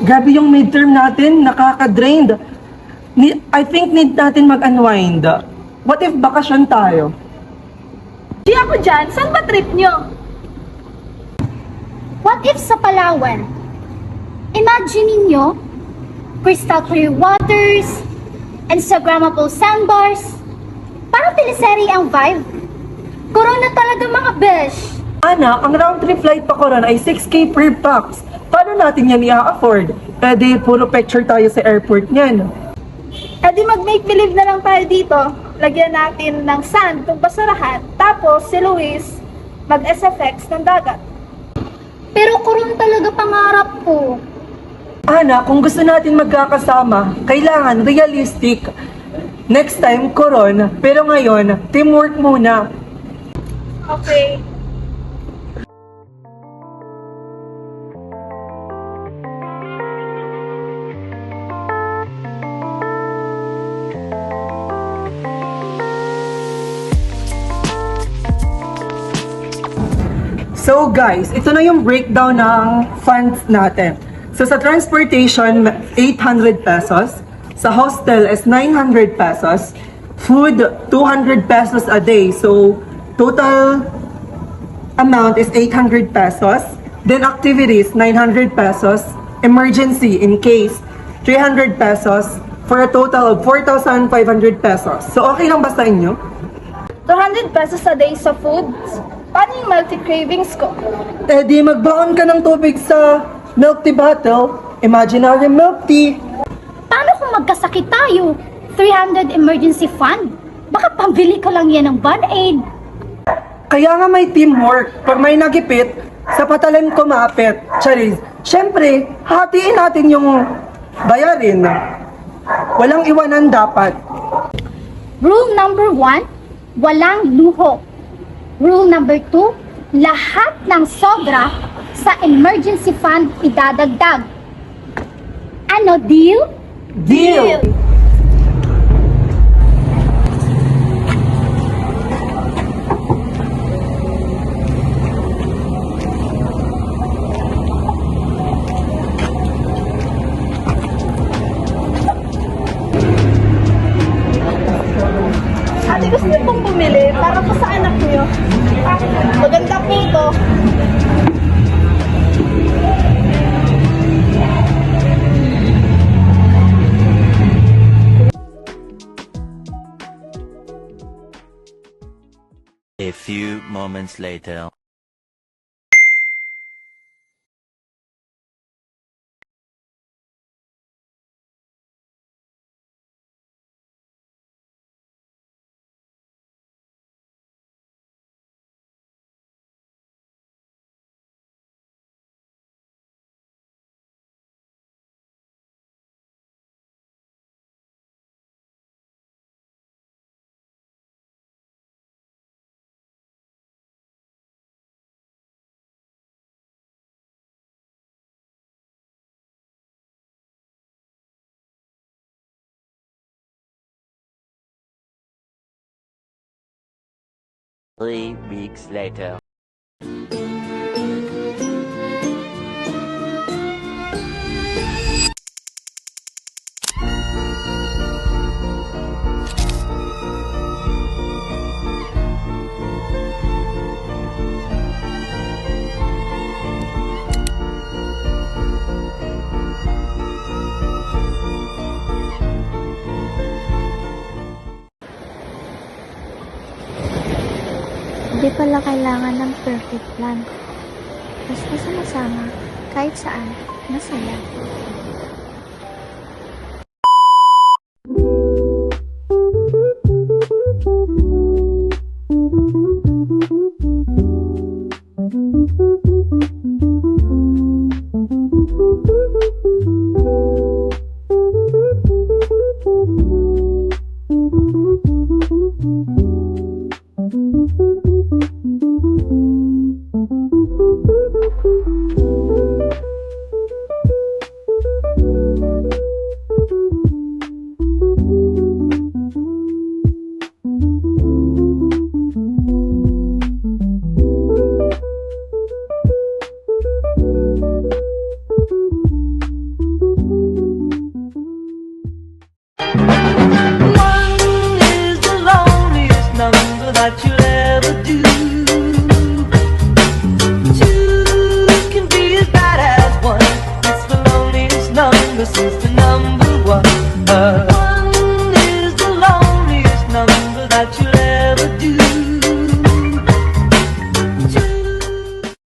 Grabe yung midterm natin, nakaka-drained. I think need natin mag-unwind. What if bakasyon tayo? Di ako dyan, saan ba trip nyo? What if sa Palawan? Imagine ninyo, crystal clear waters, Instagrammable sandbars, parang teleserye ang vibe. Corona talaga mga besh. Ana, ang round trip flight pa ko ron ay 6K per pax. Paano natin yan i-afford? Pwede puro picture tayo sa airport niyan. Eh di mag-make believe na lang tayo dito. Lagyan natin ng sand itong basurahan. Tapos si Luis mag-SFX ng dagat. Pero Coron talaga pangarap ko. Ana, kung gusto natin magkakasama, kailangan realistic. Next time, Coron. Pero ngayon, teamwork muna. Okay. So guys, ito na yung breakdown ng funds natin. So sa transportation, 800 pesos. Sa hostel is 900 pesos. Food, 200 pesos a day. So total amount is 800 pesos. Then activities, 900 pesos. Emergency, in case, 300 pesos. For a total of 4,500 pesos. So okay lang ba sa inyo? 200 pesos a day sa foods. Paano yung multi-cravings ko? Eh di magbaon ka ng tubig sa milk tea bottle. Imaginary milk tea. Paano kung magkasakit tayo? 300 emergency fund? Baka pambili ko lang yan ng Band-Aid. Kaya nga may teamwork. Pag may nagipit, sa patalim kumapit. Charis. Siyempre, hatiin natin yung bayarin. Walang iwanan dapat. Rule number 1, walang luho. Rule number 2, lahat ng sobra sa emergency fund idadagdag. Ano, deal? Deal! Ate, gusto niyo pong bumili para po sa anak niyo. Maganda po ito. A few moments later. Three weeks later. Hindi pala kailangan ng perfect plan. Basta sama-sama, kahit saan, masaya.